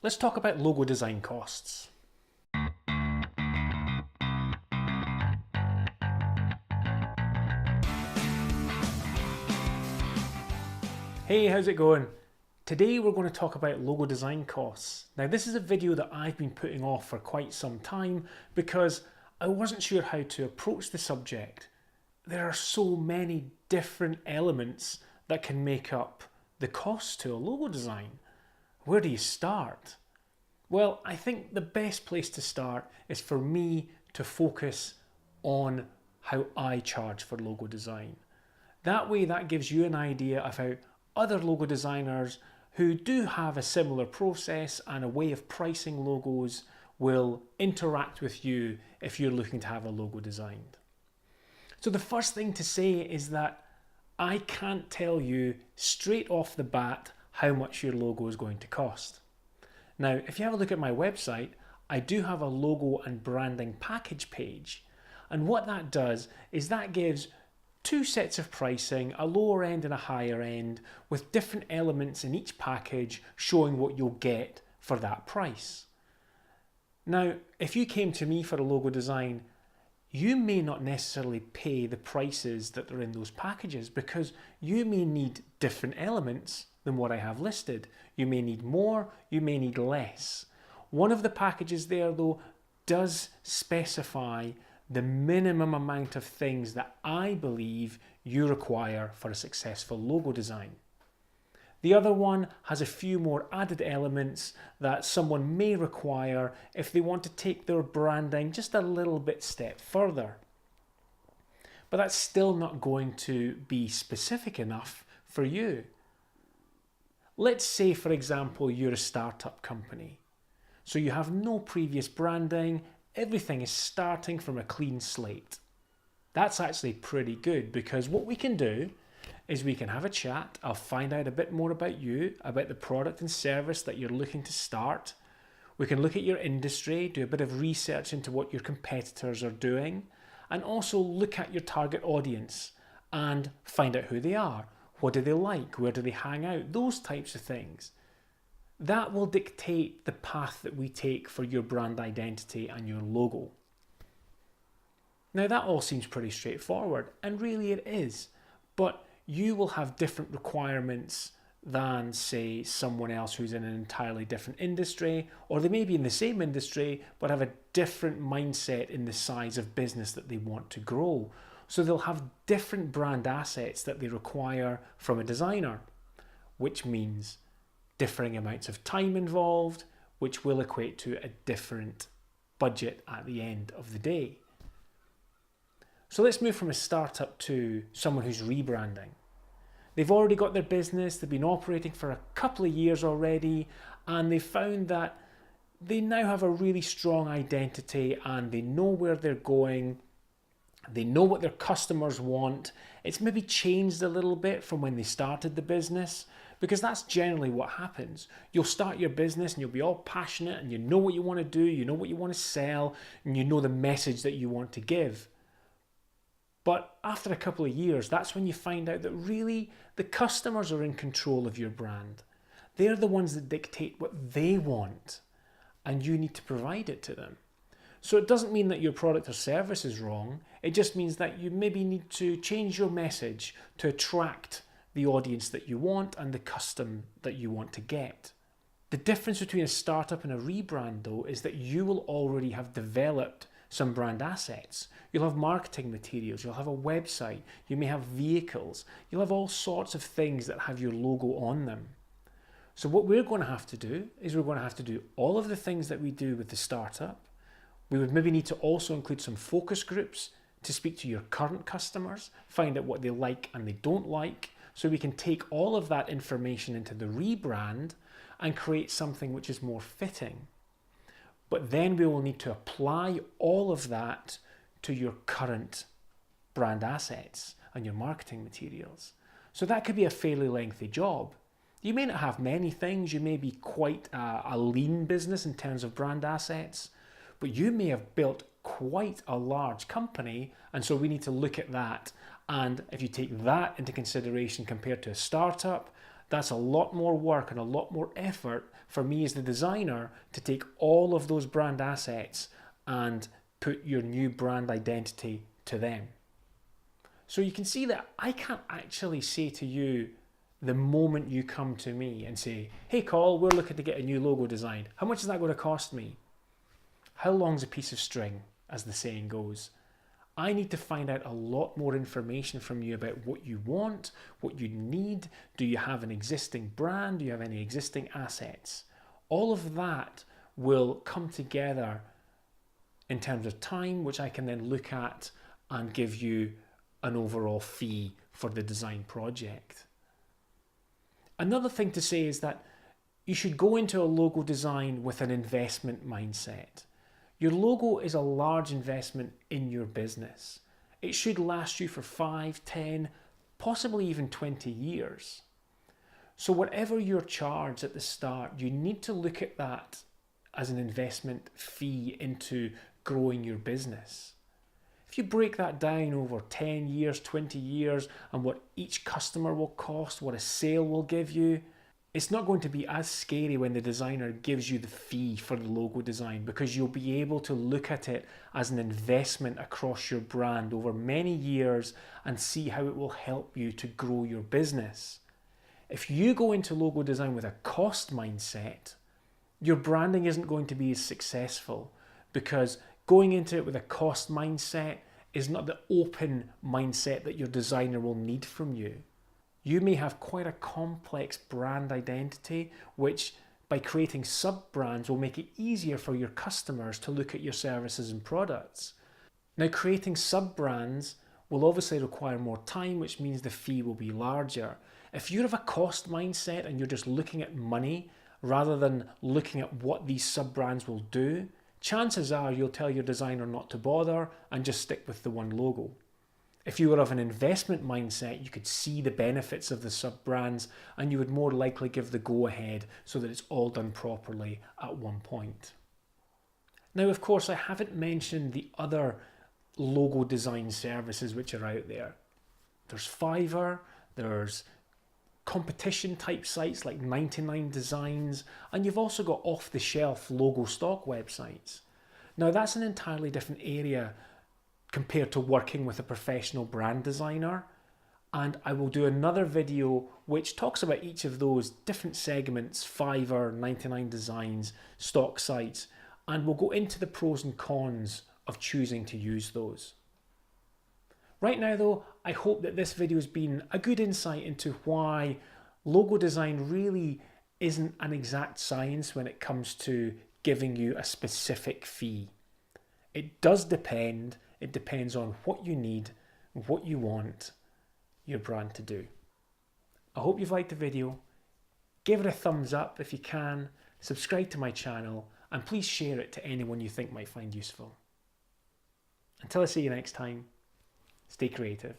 Let's talk about logo design costs. Hey, how's it going? Today we're going to talk about logo design costs. Now this is a video that I've been putting off for quite some time because I wasn't sure how to approach the subject. There are so many different elements that can make up the cost to a logo design. Where do you start? Well, I think the best place to start is for me to focus on how I charge for logo design. That way that gives you an idea of how other logo designers who do have a similar process and a way of pricing logos will interact with you if you're looking to have a logo designed. So the first thing to say is that I can't tell you straight off the bat how much your logo is going to cost. Now, if you have a look at my website, I do have a logo and branding package page. And what that does is that gives two sets of pricing, a lower end and a higher end, with different elements in each package showing what you'll get for that price. Now, if you came to me for a logo design, you may not necessarily pay the prices that are in those packages because you may need different elements than what I have listed. You may need more, you may need less. One of the packages there though does specify the minimum amount of things that I believe you require for a successful logo design. The other one has a few more added elements that someone may require if they want to take their branding just a little bit step further. But that's still not going to be specific enough for you. Let's say, for example, you're a startup company. So you have no previous branding, everything is starting from a clean slate. That's actually pretty good because what we can do is we can have a chat. I'll find out a bit more about you, about the product and service that you're looking to start. We can look at your industry, do a bit of research into what your competitors are doing, and also look at your target audience and find out who they are. What do they like? Where do they hang out? Those types of things. That will dictate the path that we take for your brand identity and your logo. Now that all seems pretty straightforward, and really it is, but you will have different requirements than, say, someone else who's in an entirely different industry, or they may be in the same industry but have a different mindset in the size of business that they want to grow. So they'll have different brand assets that they require from a designer, which means differing amounts of time involved, which will equate to a different budget at the end of the day. So let's move from a startup to someone who's rebranding. They've already got their business, they've been operating for a couple of years already, and they've found that they now have a really strong identity and they know where they're going. They know what their customers want. It's maybe changed a little bit from when they started the business, because that's generally what happens. You'll start your business and you'll be all passionate and you know what you want to do, you know what you want to sell, and you know the message that you want to give. But after a couple of years, that's when you find out that really the customers are in control of your brand. They're the ones that dictate what they want, and you need to provide it to them. So it doesn't mean that your product or service is wrong. It just means that you maybe need to change your message to attract the audience that you want and the custom that you want to get. The difference between a startup and a rebrand though is that you will already have developed some brand assets. You'll have marketing materials, you'll have a website, you may have vehicles, you'll have all sorts of things that have your logo on them. So what we're going to have to do is we're going to have to do all of the things that we do with the startup. We would maybe need to also include some focus groups to speak to your current customers, find out what they like and they don't like, so we can take all of that information into the rebrand and create something which is more fitting. But then we will need to apply all of that to your current brand assets and your marketing materials. So that could be a fairly lengthy job. You may not have many things, you may be quite a lean business in terms of brand assets, but you may have built quite a large company, and so we need to look at that. And if you take that into consideration compared to a startup, that's a lot more work and a lot more effort for me as the designer to take all of those brand assets and put your new brand identity to them. So you can see that I can't actually say to you the moment you come to me and say, hey Carl, we're looking to get a new logo designed. How much is that going to cost me? How long's a piece of string, as the saying goes? I need to find out a lot more information from you about what you want, what you need. Do you have an existing brand? Do you have any existing assets? All of that will come together in terms of time, which I can then look at and give you an overall fee for the design project. Another thing to say is that you should go into a logo design with an investment mindset. Your logo is a large investment in your business. It should last you for 5, 10, possibly even 20 years. So whatever you're charged at the start, you need to look at that as an investment fee into growing your business. If you break that down over 10 years, 20 years, and what each customer will cost, what a sale will give you, it's not going to be as scary when the designer gives you the fee for the logo design, because you'll be able to look at it as an investment across your brand over many years and see how it will help you to grow your business. If you go into logo design with a cost mindset, your branding isn't going to be as successful, because going into it with a cost mindset is not the open mindset that your designer will need from you. You may have quite a complex brand identity, which by creating sub-brands will make it easier for your customers to look at your services and products. Now, creating sub-brands will obviously require more time, which means the fee will be larger. If you have a cost mindset and you're just looking at money rather than looking at what these sub-brands will do, chances are you'll tell your designer not to bother and just stick with the one logo. If you were of an investment mindset, you could see the benefits of the sub-brands and you would more likely give the go-ahead so that it's all done properly at one point. Now, of course, I haven't mentioned the other logo design services which are out there. There's Fiverr, there's competition type sites like 99 Designs, and you've also got off-the-shelf logo stock websites. Now, that's an entirely different area compared to working with a professional brand designer, and I will do another video which talks about each of those different segments, Fiverr, 99 Designs, stock sites, and we'll go into the pros and cons of choosing to use those. Right now though, I hope that this video has been a good insight into why logo design really isn't an exact science when it comes to giving you a specific fee. It does depend. It depends on what you need, what you want your brand to do. I hope you've liked the video. Give it a thumbs up if you can, subscribe to my channel, and please share it to anyone you think might find useful. Until I see you next time, stay creative.